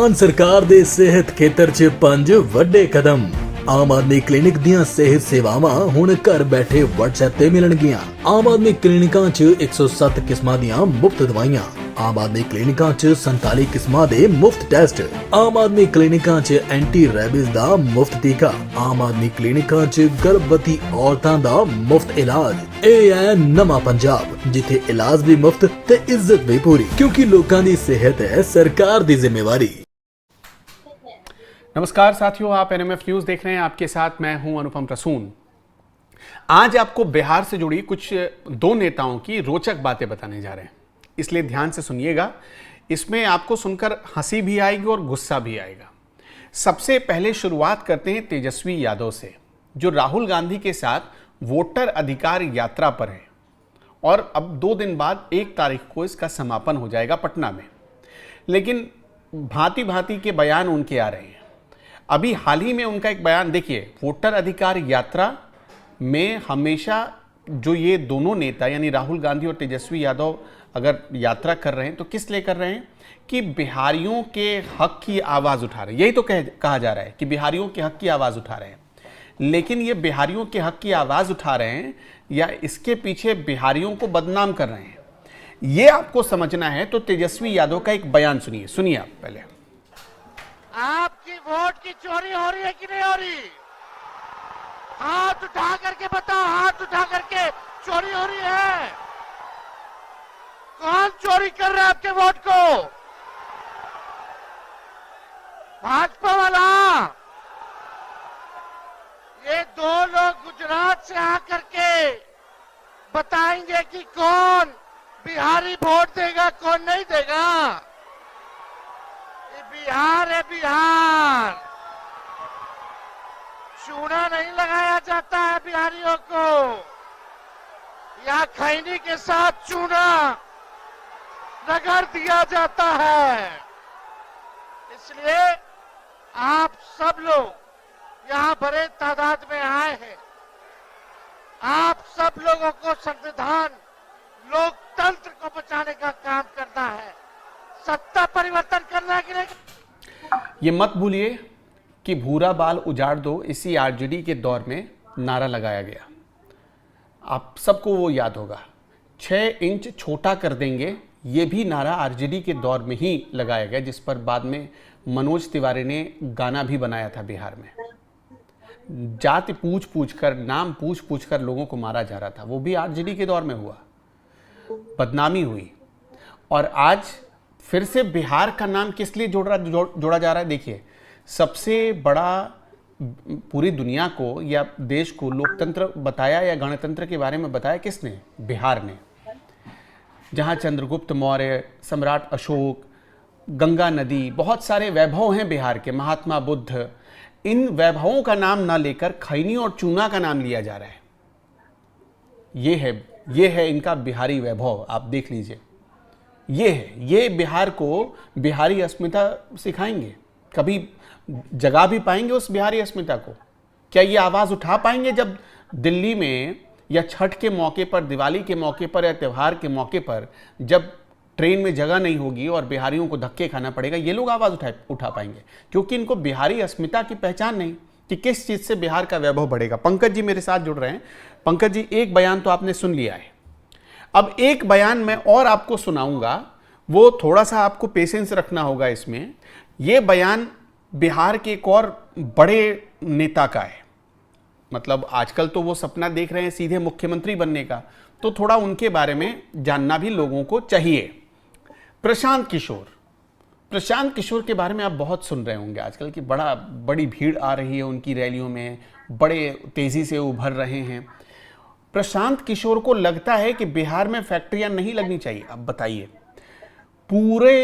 ਮਾਨ ਸਰਕਾਰ ਦੇ ਸਿਹਤ ਖੇਤਰ 'ਚ 5 ਵੱਡੇ ਕਦਮ। ਆਮ ਆਦਮੀ ਕਲੀਨਿਕ ਦੀਆਂ ਸਿਹਤ ਸੇਵਾਵਾਂ ਹੁਣ ਘਰ ਬੈਠੇ WhatsApp ਤੇ ਮਿਲਣਗੀਆਂ। ਆਮ ਆਦਮੀ ਕਲੀਨਿਕਾਂ 'ਚ 107 ਕਿਸਮਾਂ ਦੀਆਂ ਮੁਫਤ ਦਵਾਈਆਂ। ਆਮ ਆਦਮੀ ਕਲੀਨਿਕਾਂ 'ਚ 47 ਕਿਸਮਾਂ ਦੇ ਮੁਫਤ ਟੈਸਟ। ਆਮ ਆਦਮੀ ਕਲੀਨਿਕਾਂ 'ਚ ਐਂਟੀ ਰੈਬਿਸ ਦਾ ਮੁਫਤ ਟੀਕਾ। ਆਮ ਆਦਮੀ ਕਲੀਨਿਕਾਂ 'ਚ ਗਰਭਵਤੀ ਔਰਤਾਂ ਦਾ ਮੁਫਤ ਇਲਾਜ। ਇਹ ਹੈ ਨਵਾਂ ਪੰਜਾਬ, ਜਿੱਥੇ ਇਲਾਜ ਵੀ ਮੁਫਤ ਤੇ ਇੱਜ਼ਤ ਵੀ ਪੂਰੀ, ਕਿਉਂਕਿ ਲੋਕਾਂ ਦੀ ਸਿਹਤ ਹੈ ਸਰਕਾਰ ਦੀ ਜ਼ਿੰਮੇਵਾਰੀ। नमस्कार साथियों, आप एनएमएफ न्यूज देख रहे हैं। आपके साथ मैं हूं अनुपम रसून। आज आपको बिहार से जुड़ी कुछ दो नेताओं की रोचक बातें बताने जा रहे हैं, इसलिए ध्यान से सुनिएगा। इसमें आपको सुनकर हंसी भी आएगी और गुस्सा भी आएगा। सबसे पहले शुरुआत करते हैं तेजस्वी यादव से, जो राहुल गांधी के साथ वोटर अधिकार यात्रा पर है और अब 2 दिन बाद 1 तारीख को इसका समापन हो जाएगा पटना में। लेकिन भांति भांति के बयान उनके आ रहे हैं। अभी हाल ही में उनका एक बयान देखिए, वोटर अधिकार यात्रा में हमेशा जो ये दोनों नेता यानी राहुल गांधी और तेजस्वी यादव अगर यात्रा कर रहे हैं तो किस लिए कर रहे हैं कि बिहारियों के हक की आवाज़ उठा रहे हैं। यही तो कहा जा रहा है कि बिहारियों के हक की आवाज़ उठा रहे हैं। लेकिन ये बिहारियों के हक की आवाज़ उठा रहे हैं या इसके पीछे बिहारियों को बदनाम कर रहे हैं, ये आपको समझना है। तो तेजस्वी यादव का एक बयान सुनिए आप पहले। आपकी वोट की चोरी हो रही है कि नहीं हो रही? हाथ उठा करके बताओ, हाथ उठा करके चोरी हो रही है? कौन चोरी कर रहा है आपके वोट को? भाजपा वाला। ये 2 लोग गुजरात से आकर के बताएंगे कि कौन बिहारी वोट देगा, कौन नहीं देगा। बिहार है बिहार, चूना नहीं लगाया जाता है बिहारियों को। यहाँ खैनी के साथ चूना रगड़ दिया जाता है। इसलिए आप सब लोग यहाँ बड़े तादाद में आए हैं। आप सब लोगों को संविधान लोकतंत्र को बचाने का काम करना है, सत्ता परिवर्तन करना है कि नहीं। ये मत भूलिए कि भूरा बाल उजाड़ दो, इसी आरजेडी के दौर में नारा लगाया गया। आप सबको वो याद होगा। 6 इंच छोटा कर देंगे, ये भी नारा आरजेडी के दौर में ही लगाया गया, जिस पर बाद में मनोज तिवारी ने गाना भी बनाया था। बिहार में जाति पूछ पूछ कर, नाम पूछ पूछ कर लोगों को मारा जा रहा था, वो भी आरजेडी के दौर में हुआ, बदनामी हुई। और आज फिर से बिहार का नाम किस लिए जोड़ा जा रहा है? देखिए, सबसे बड़ा पूरी दुनिया को या देश को लोकतंत्र बताया या गणतंत्र के बारे में बताया किसने? बिहार ने। जहाँ चंद्रगुप्त मौर्य, सम्राट अशोक, गंगा नदी, बहुत सारे वैभव हैं बिहार के, महात्मा बुद्ध। इन वैभवों का नाम ना लेकर खैनी और चूना का नाम लिया जा रहा है। ये है इनका बिहारी वैभव। आप देख लीजिए, ये बिहार को बिहारी अस्मिता सिखाएंगे। कभी जगा भी पाएंगे उस बिहारी अस्मिता को? क्या ये आवाज़ उठा पाएंगे जब दिल्ली में या छठ के मौके पर, दिवाली के मौके पर या त्यौहार के मौके पर जब ट्रेन में जगह नहीं होगी और बिहारियों को धक्के खाना पड़ेगा, ये लोग आवाज़ उठा पाएंगे? क्योंकि इनको बिहारी अस्मिता की पहचान नहीं कि किस चीज़ से बिहार का वैभव बढ़ेगा। पंकज जी मेरे साथ जुड़ रहे हैं। पंकज जी, एक बयान तो आपने सुन लिया है, अब एक बयान मैं और आपको सुनाऊंगा, वो थोड़ा सा आपको पेशेंस रखना होगा इसमें। ये बयान बिहार के एक और बड़े नेता का है। मतलब आजकल तो वो सपना देख रहे हैं सीधे मुख्यमंत्री बनने का, तो थोड़ा उनके बारे में जानना भी लोगों को चाहिए। प्रशांत किशोर के बारे में आप बहुत सुन रहे होंगे आजकल की बड़ी भीड़ आ रही है उनकी रैलियों में, बड़े तेज़ी से उभर रहे हैं। प्रशांत किशोर को लगता है कि बिहार में फैक्ट्रियां नहीं लगनी चाहिए। अब बताइए, पूरे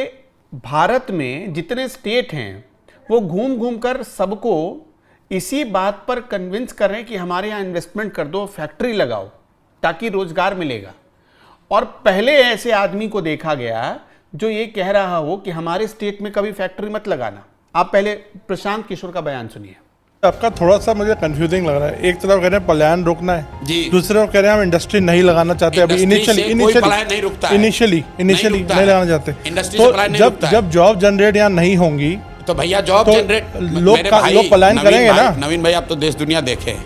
भारत में जितने स्टेट हैं वो घूम घूम कर सबको इसी बात पर कन्विंस कर रहे हैं कि हमारे यहाँ इन्वेस्टमेंट कर दो, फैक्ट्री लगाओ ताकि रोजगार मिलेगा। और पहले ऐसे आदमी को देखा गया जो ये कह रहा हो कि हमारे स्टेट में कभी फैक्ट्री मत लगाना। आप पहले प्रशांत किशोर का बयान सुनिए। आपका थोड़ा सा मुझे कंफ्यूजिंग लग रहा है। एक तरफ कह रहे हैं पलायन रोकना है जी, दूसरी तरफ कह रहे हैं हम इंडस्ट्री नहीं लगाना चाहते। अभी इनिशियली नहीं लगाना चाहते। इंडस्ट्री से पलायन नहीं तो रुकता है। जब जॉब जनरेट यहाँ नहीं होंगी तो भैया जॉब तो जनरेट लोग पलायन करेंगे ना। नवीन भाई आप तो देश दुनिया देखे,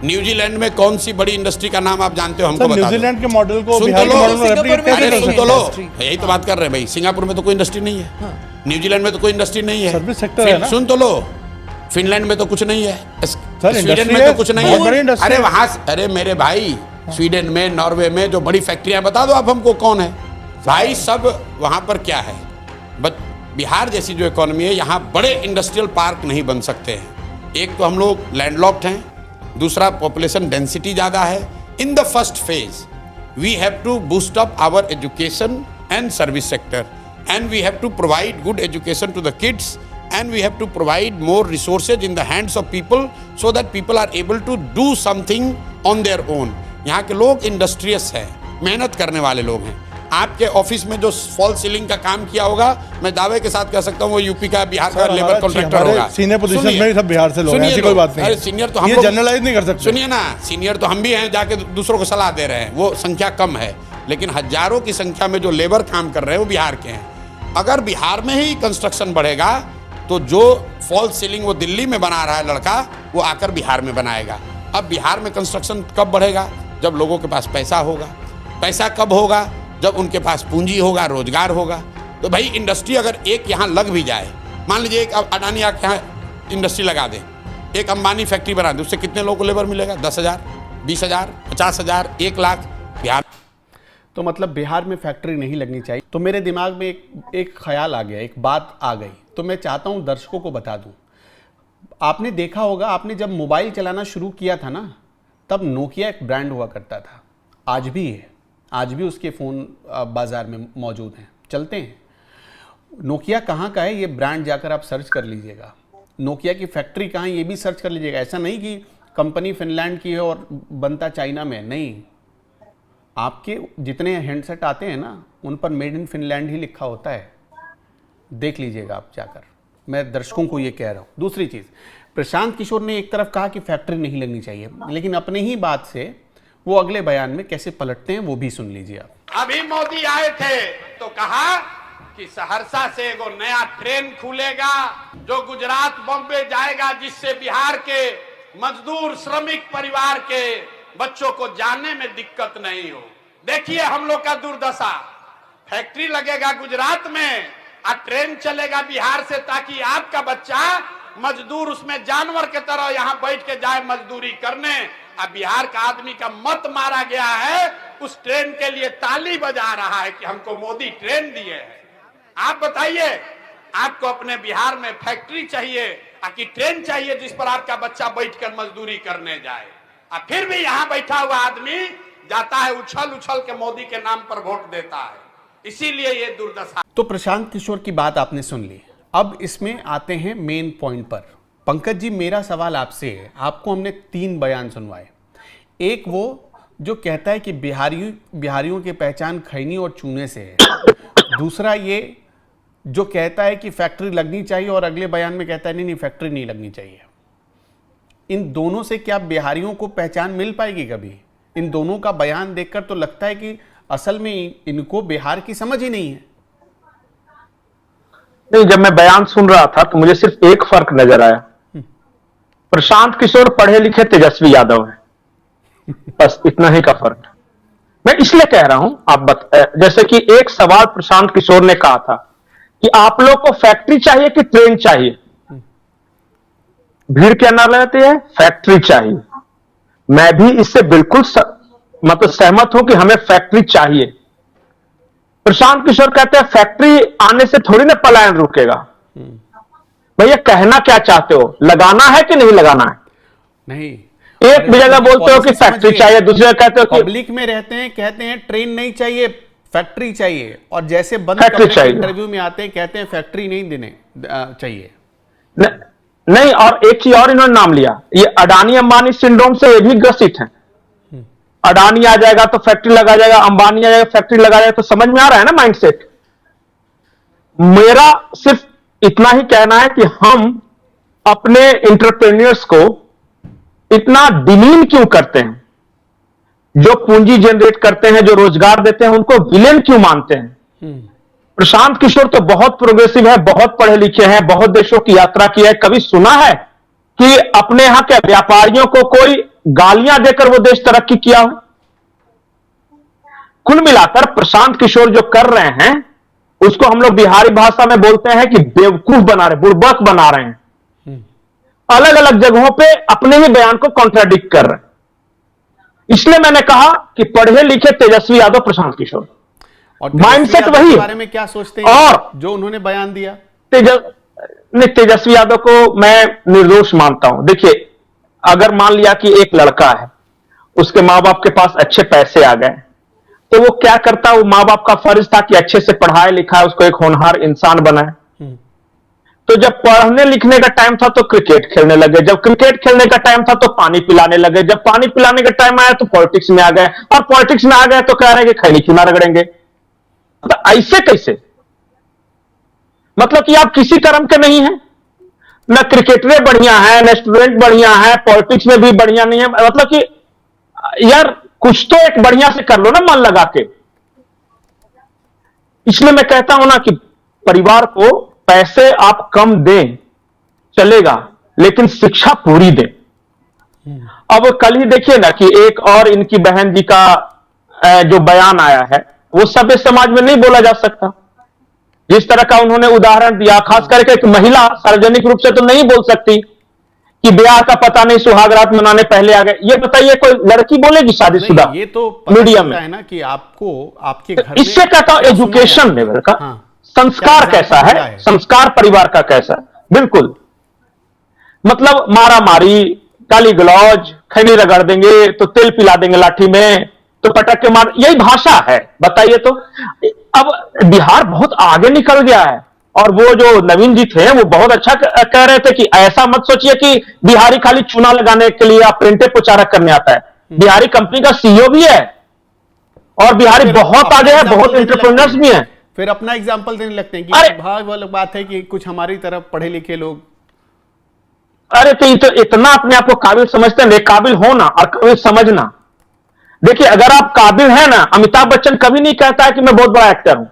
न्यूजीलैंड में कौन सी बड़ी इंडस्ट्री का नाम आप जानते हो? हमको बता दो। न्यूजीलैंड के मॉडल को सुन बिहार तो के लो, मॉडल में रेप्लिकेट कैसे अरे कर सुन सकते तो लो, हैं? यही तो बात कर रहे हैं भाई। सिंगापुर में तो कोई इंडस्ट्री नहीं है, न्यूजीलैंड में तो कोई इंडस्ट्री नहीं है, सर्विस सेक्टर है ना। सुन तो लो, फिनलैंड में तो कुछ नहीं है, स्वीडन इंडस्ट्री में है, तो कुछ नहीं बहुत बड़ी है। इंडस्ट्री अरे है। वहां अरे मेरे भाई स्वीडन में, नॉर्वे में जो बड़ी फैक्ट्रियां, बता दो आप हमको कौन है भाई। सब वहां पर क्या है, बट बिहार जैसी जो इकोनॉमी है, यहाँ बड़े इंडस्ट्रियल पार्क नहीं बन सकते हैं। एक तो हम लोग लैंडलॉक्ड हैं, दूसरा पॉपुलेशन डेंसिटी ज़्यादा है। In the first phase we have to boost up our education and service sector, and we have to provide good education to the kids, and we have to provide more resources in the hands of people so that people are able to do something on their own. यहाँ के लोग industrious हैं, मेहनत करने वाले लोग हैं। आपके ऑफिस में जो फॉल सीलिंग का काम किया होगा, मैं दावे के साथ कह सकता हूँ वो यूपी का, बिहार का लेबर कॉन्ट्रैक्टर होगा। सीनियर पोजीशन में भी सब बिहार से लोग हैं, ऐसी कोई बात नहीं। अरे सीनियर तो हम ये लोग जनरलाइज नहीं कर सकते। सुनिए ना, सीनियर तो हम भी हैं, जाके दूसरों को सलाह दे रहे हैं, वो संख्या कम है, लेकिन हजारों की संख्या में जो लेबर काम कर रहे हैं वो बिहार के हैं। अगर बिहार में ही कंस्ट्रक्शन बढ़ेगा तो जो फॉल सीलिंग वो दिल्ली में बना रहा है लड़का, वो आकर बिहार में बनाएगा। अब बिहार में कंस्ट्रक्शन कब बढ़ेगा? जब लोगों के पास पैसा होगा। पैसा कब होगा? जब उनके पास पूंजी होगा, रोजगार होगा। तो भाई इंडस्ट्री अगर एक यहाँ लग भी जाए, मान लीजिए एक अडानी आके यहाँ इंडस्ट्री लगा दे, एक अंबानी फैक्ट्री बना दे, उससे कितने लोगों को लेबर मिलेगा? 10,000, 20,000, 50,000, 1 लाख। बिहार तो मतलब बिहार में फैक्ट्री नहीं लगनी चाहिए। तो मेरे दिमाग में एक ख्याल आ गया, एक बात आ गई, तो मैं चाहता हूं दर्शकों को बता दूं। आपने देखा होगा, आपने जब मोबाइल चलाना शुरू किया था ना, तब नोकिया एक ब्रांड हुआ करता था, आज भी है, आज भी उसके फ़ोन बाज़ार में मौजूद हैं, चलते हैं। नोकिया कहाँ का है ये ब्रांड जाकर आप सर्च कर लीजिएगा, नोकिया की फैक्ट्री कहाँ है ये भी सर्च कर लीजिएगा। ऐसा नहीं कि कंपनी फिनलैंड की है और बनता चाइना में, नहीं। आपके जितने हैंडसेट आते हैं ना, उन पर मेड इन फिनलैंड ही लिखा होता है, देख लीजिएगा आप जाकर। मैं दर्शकों को ये कह रहा हूँ। दूसरी चीज़, प्रशांत किशोर ने एक तरफ कहा कि फैक्ट्री नहीं लगनी चाहिए, लेकिन अपने ही बात से वो अगले बयान में कैसे पलटते हैं वो भी सुन लीजिए आप। अभी मोदी आए थे तो कहा कि सहरसा से एगो नया ट्रेन खुलेगा जो गुजरात बॉम्बे जाएगा, जिससे बिहार के मजदूर श्रमिक परिवार के बच्चों को जाने में दिक्कत नहीं हो। देखिए हम लोग का दुर्दशा, फैक्ट्री लगेगा गुजरात में और ट्रेन चलेगा बिहार से, ताकि आपका बच्चा मजदूर उसमें जानवर के तरह यहाँ बैठ के जाए मजदूरी करने। अब बिहार का आदमी का मत मारा गया है, उस ट्रेन के लिए ताली बजा रहा है कि हमको मोदी ट्रेन दिए है। आप बताइए, आपको अपने बिहार में फैक्ट्री चाहिए कि ट्रेन चाहिए जिस पर आपका बच्चा बैठकर मजदूरी करने जाए? और फिर भी यहाँ बैठा हुआ आदमी जाता है उछल उछल के मोदी के नाम पर वोट देता है, इसीलिए ये दुर्दशा। तो प्रशांत किशोर की बात आपने सुन ली, अब इसमें आते हैं मेन पॉइंट पर। पंकज जी, मेरा सवाल आपसे है, आपको हमने 3 बयान सुनवाए। एक वो जो कहता है कि बिहारियों की पहचान खैनी और चूने से है। दूसरा ये जो कहता है कि फैक्ट्री लगनी चाहिए, और अगले बयान में कहता है नहीं फैक्ट्री नहीं लगनी चाहिए। इन दोनों से क्या बिहारियों को पहचान मिल पाएगी कभी? इन दोनों का बयान देखकर तो लगता है कि असल में इनको बिहार की समझ ही नहीं है। नहीं, जब मैं बयान सुन रहा था तो मुझे सिर्फ एक फर्क नजर आया, प्रशांत किशोर पढ़े लिखे तेजस्वी यादव है, बस इतना ही का फर्क। मैं इसलिए कह रहा हूं, आप जैसे कि एक सवाल प्रशांत किशोर ने कहा था कि आप लोग को फैक्ट्री चाहिए कि ट्रेन चाहिए? भीड़ क्या ना लेते हैं, फैक्ट्री चाहिए। मैं भी इससे बिल्कुल मतलब सहमत हूं कि हमें फैक्ट्री चाहिए। प्रशांत किशोर कहते हैं फैक्ट्री आने से थोड़ी ना पलायन रुकेगा। भैया कहना क्या चाहते हो, लगाना है कि नहीं लगाना है? नहीं, एक भी जगह बोलते हो कि फैक्ट्री चाहिए, दूसरी जगह कहते हो कि पब्लिक में रहते हैं, कहते हैं ट्रेन नहीं चाहिए फैक्ट्री चाहिए, और जैसे बंद इंटरव्यू में आते हैं कहते हैं फैक्ट्री नहीं देने चाहिए। नहीं, और एक चीज और इन्होंने नाम लिया, ये अडानी अंबानी सिंड्रोम से ये भी ग्रसित है। अडानी आ जाएगा तो फैक्ट्री लगा जाएगा, अंबानी आ जाएगा फैक्ट्री लगा जाएगा। तो समझ में आ रहा है ना माइंडसेट। मेरा सिर्फ इतना ही कहना है कि हम अपने इंटरप्रेन्योर्स को इतना डिमीन क्यों करते हैं? जो पूंजी जनरेट करते हैं, जो रोजगार देते हैं, उनको विलेन क्यों मानते हैं? प्रशांत किशोर तो बहुत प्रोग्रेसिव है, बहुत पढ़े लिखे हैं, बहुत देशों की यात्रा की है। कभी सुना है कि अपने यहां के व्यापारियों को कोई गालियां देकर वो देश तरक्की किया हो? कुल मिलाकर प्रशांत किशोर जो कर रहे हैं उसको हम लोग बिहारी भाषा में बोलते हैं कि बेवकूफ बना रहे, बुड़बक बना रहे हैं। अलग अलग जगहों पे अपने ही बयान को कॉन्ट्राडिक्ट कर रहे हैं। इसलिए मैंने कहा कि पढ़े लिखे तेजस्वी यादव, प्रशांत किशोर, और माइंडसेट वही है। बारे में क्या सोचते हैं और जो उन्होंने बयान दिया? तेजस्वी यादव को मैं निर्दोष मानता हूं। देखिए, अगर मान लिया कि एक लड़का है, उसके मां बाप के पास अच्छे पैसे आ गए, तो वो क्या करता? वो मां बाप का फर्ज था कि अच्छे से पढ़ाए लिखाए, उसको एक होनहार इंसान बनाए। तो जब पढ़ने लिखने का टाइम था तो क्रिकेट खेलने लगे, जब क्रिकेट खेलने का टाइम था तो पानी पिलाने लगे, जब पानी पिलाने का टाइम आया तो पॉलिटिक्स में आ गए, और पॉलिटिक्स में आ गए तो कह रहे हैं कि खैनी क्यों ना रगड़ेंगे। तो ऐसे कैसे? मतलब कि आप किसी कर्म के नहीं हैं, न क्रिकेटरे बढ़िया है, न स्टूडेंट बढ़िया है, पॉलिटिक्स में भी बढ़िया नहीं है। मतलब कि यार कुछ तो एक बढ़िया से कर लो ना, मन लगा के। इसलिए मैं कहता हूं ना कि परिवार को पैसे आप कम दें चलेगा, लेकिन शिक्षा पूरी दें। अब कल ही देखिए ना कि एक और इनकी बहन जी का जो बयान आया है, वो सभ्य समाज में नहीं बोला जा सकता। जिस तरह का उन्होंने उदाहरण दिया, खास करके एक महिला सार्वजनिक रूप से तो नहीं बोल सकती कि ब्याह का पता नहीं, सुहागरात मनाने पहले आ गए। ये बताइए, कोई लड़की बोलेगी शादीशुदा ये तो मीडिया में? है ना कि आपको आपके घर में इससे कहता हूं एजुकेशन लेवल का संस्कार कैसा है, संस्कार परिवार का कैसा है। बिल्कुल, मतलब मारा मारी, गाली गलौज, खैनी रगड़ देंगे तो तेल पिला देंगे लाठी में, तो पटक के मार, यही भाषा है। बताइए तो। अब बिहार बहुत आगे निकल गया है, और वो जो नवीन जी थे वो बहुत अच्छा कह रहे थे कि ऐसा मत सोचिए कि बिहारी खाली चूना लगाने के लिए या प्रिंटे प्रचारक करने आता है। बिहारी कंपनी का सीईओ भी है, और बिहारी बहुत आगे है, बहुत एंटरप्रेन्योर्स भी हैं। फिर अपना एग्जाम्पल देने लगते हैं कि भाव वाली बात है कि कुछ हमारी तरफ पढ़े लिखे लोग। अरे तो इतना अपने आप को काबिल समझते हैं, काबिल होना और काबिल समझना। देखिए, अगर आप काबिल हैं ना, अमिताभ बच्चन कभी नहीं कहता है कि मैं बहुत बड़ा एक्टर हूं।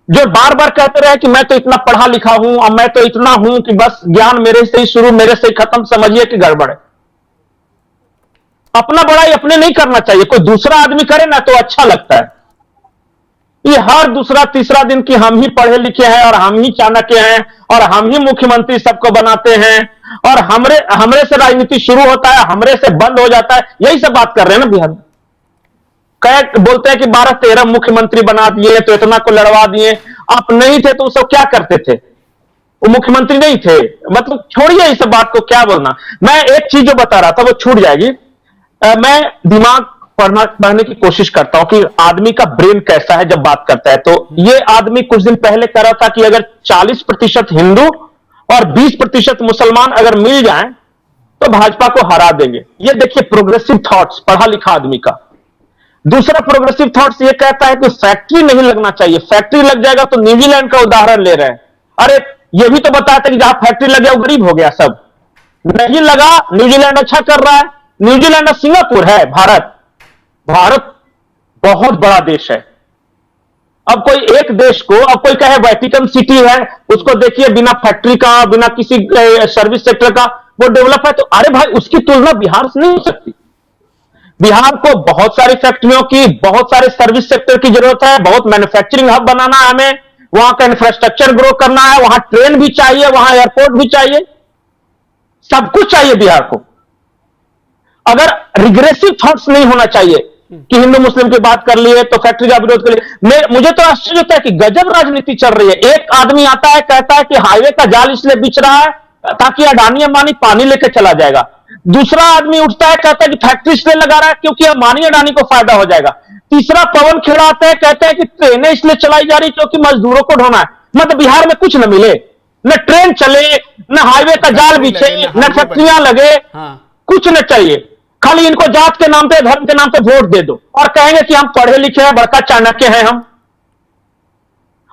जो बार बार कहते रहे कि मैं तो इतना पढ़ा लिखा हूं और मैं तो इतना हूं कि बस ज्ञान मेरे से ही शुरू, मेरे से ही खत्म, समझिए कि गड़बड़ है। अपना बड़ाई अपने नहीं करना चाहिए, कोई दूसरा आदमी करे ना तो अच्छा लगता है। ये हर दूसरा तीसरा दिन की हम ही पढ़े लिखे हैं और हम ही चाणक्य हैं और हम ही मुख्यमंत्री सबको बनाते हैं और हमरे से राजनीति शुरू होता है, हमरे से बंद हो जाता है। यही सब बात कर रहे हैं ना बिहार में। बोलते हैं कि 12-13 मुख्यमंत्री बना दिए तो इतना को लड़वा दिए। आप नहीं थे तो सब क्या करते थे? वो मुख्यमंत्री नहीं थे। मतलब छोड़िए इस बात को, क्या बोलना। मैं एक चीज जो बता रहा था वो छूट जाएगी। मैं दिमाग पढ़ने की कोशिश करता हूं कि आदमी का ब्रेन कैसा है जब बात करता है। तो ये आदमी कुछ दिन पहले कह रहा था कि अगर 40% हिंदू और 20% मुसलमान अगर मिल जाएं तो भाजपा को हरा देंगे। ये देखिए प्रोग्रेसिव थॉट्स पढ़ा लिखा आदमी का। दूसरा प्रोग्रेसिव थॉट्स ये कहता है कि फैक्ट्री नहीं लगना चाहिए, फैक्ट्री लग जाएगा तो न्यूजीलैंड का उदाहरण ले रहे हैं। अरे ये भी तो बताते कि जहां फैक्ट्री लग गया वो गरीब हो गया सब। नहीं लगा, न्यूजीलैंड अच्छा कर रहा है। न्यूजीलैंड और सिंगापुर है, भारत बहुत बड़ा देश है। अब कोई एक देश को, अब कोई कहे वेटिकन सिटी है, उसको देखिए बिना फैक्ट्री का, बिना किसी सर्विस सेक्टर का वो डेवलप है, तो अरे भाई उसकी तुलना बिहार से नहीं हो सकती। बिहार को बहुत सारी फैक्ट्रियों की, बहुत सारे सर्विस सेक्टर की जरूरत है, बहुत मैन्युफैक्चरिंग हब बनाना है हमें, वहां का इंफ्रास्ट्रक्चर ग्रो करना है, वहां ट्रेन भी चाहिए, वहां एयरपोर्ट भी चाहिए, सब कुछ चाहिए बिहार को। अगर रिग्रेसिव थॉट्स नहीं होना चाहिए कि हिंदू मुस्लिम की बात कर लिए तो फैक्ट्री का विरोध कर लिए। मुझे तो आश्चर्य होता है कि गजब राजनीति चल रही है। एक आदमी आता है कहता है कि हाईवे का जाल इसलिए बिछ रहा है ताकि अडानी अंबानी पानी लेकर चला जाएगा। दूसरा आदमी उठता है कहता है कि फैक्ट्री इसलिए लगा रहा है क्योंकि अंबानी अडानी को फायदा हो जाएगा। तीसरा पवन खेड़ा आता है कहता है कि ट्रेनें इसलिए चलाई जा रही क्योंकि मजदूरों को ढोना है। मतलब बिहार में कुछ न मिले, न ट्रेन चले, न हाईवे का जाल बिछे, न फैक्ट्रियां लगे, कुछ न चाहिए। खाली इनको जात के नाम पे, धर्म के नाम पे वोट दे दो और कहेंगे कि हम पढ़े लिखे हैं, बड़का चाणक्य हैं हम।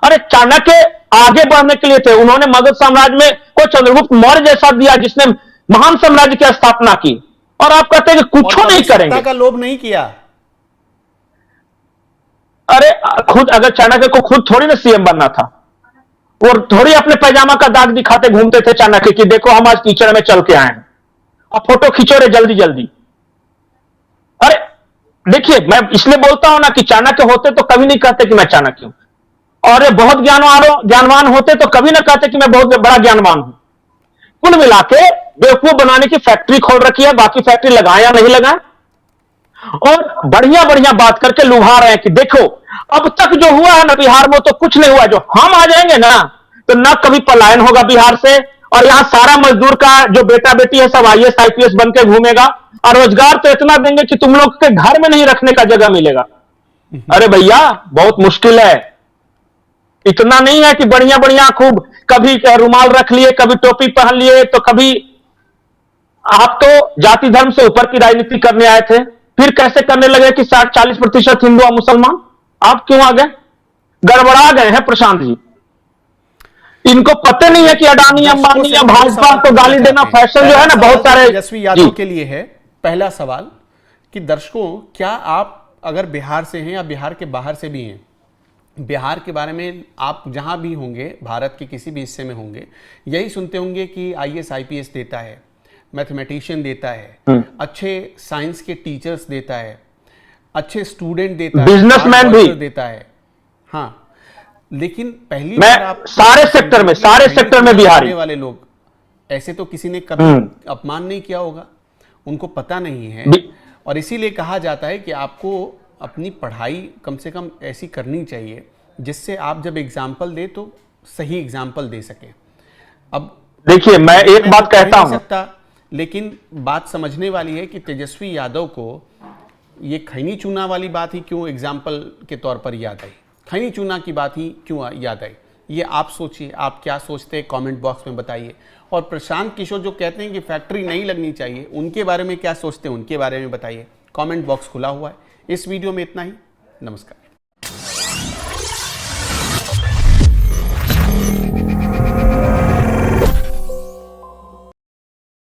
अरे चाणक्य आगे बढ़ने के लिए थे। उन्होंने मगध साम्राज्य में को चंद्रगुप्त मौर्य जैसा दिया जिसने महान साम्राज्य की स्थापना की, और आप कहते हैं कि कुछ और नहीं सत्ता करेंगे। का लोभ नहीं किया। अरे खुद अगर चाणक्य को खुद थोड़ी ना सीएम बनना था, वो थोड़ी अपने पैजामा का दाग दिखाते घूमते थे चाणक्य कि देखो हम आज कीचड़ में चल के आए हैं, अब फोटो खींचो रे जल्दी जल्दी। अरे देखिए, मैं इसलिए बोलता हूं ना कि चाणक्य होते तो कभी नहीं कहते कि मैं चाणक्य हूं, और ये बहुत ज्ञानवान होते तो कभी ना कहते कि मैं बहुत बड़ा ज्ञानवान हूं। कुल मिला के बेवकूफ बनाने की फैक्ट्री खोल रखी है, बाकी फैक्ट्री लगाए या नहीं लगाए, और बढ़िया बढ़िया बात करके लुभा रहे हैं कि देखो अब तक जो हुआ है ना बिहार में तो कुछ नहीं हुआ, जो हम आ जाएंगे ना तो ना कभी पलायन होगा बिहार से, और यहां सारा मजदूर का जो बेटा बेटी है सब आईएएस आईपीएस बन के घूमेगा, और रोजगार तो इतना देंगे कि तुम लोग के घर में नहीं रखने का जगह मिलेगा। अरे भैया बहुत मुश्किल है, इतना नहीं है कि बढ़िया बढ़िया खूब कभी रुमाल रख लिए, कभी टोपी पहन लिए, तो कभी आप तो जाति धर्म से ऊपर की राजनीति करने आए थे, फिर कैसे करने लगे कि 60-40% हिंदू और मुसलमान? आप क्यों आ गए? गड़बड़ा गए हैं प्रशांत जी। इनको पता नहीं है कि अडानी अंबानी या भाजपा को गाली देना फैशन जो है ना बहुत सारे। तेजस्वी यादव के लिए है पहला सवाल कि दर्शकों, क्या आप अगर बिहार से हैं या बिहार के बाहर से भी हैं, बिहार के बारे में आप जहां भी होंगे, भारत के किसी भी हिस्से में होंगे, यही सुनते होंगे कि आईएएस आईपीएस देता है, मैथमेटिशियन देता है, अच्छे साइंस के टीचर्स देता है, अच्छे स्टूडेंट देता है, बिजनेसमैन भी देता है। हाँ, लेकिन पहली मैं बार आप सारे सेक्टर में बिहारी वाले लोग ऐसे तो किसी ने कभी अपमान नहीं किया होगा, उनको पता नहीं है, और इसीलिए कहा जाता है कि आपको अपनी पढ़ाई कम से कम ऐसी करनी चाहिए जिससे आप जब एग्जाम्पल दे तो सही एग्जाम्पल दे सके। अब देखिए, मैं एक बात कहता हूं, लेकिन बात समझने वाली है कि तेजस्वी यादव को ये खैनी चूना वाली बात ही क्यों एग्जाम्पल के तौर पर याद आई, खैनी चूना की बात ही क्यों याद आई, ये आप सोचिए। आप क्या सोचते हैं कमेंट बॉक्स में बताइए। और प्रशांत किशोर जो कहते हैं कि फैक्ट्री नहीं लगनी चाहिए, उनके बारे में क्या सोचते हैं, उनके बारे में बताइए। कमेंट बॉक्स खुला हुआ है। इस वीडियो में इतना ही। नमस्कार।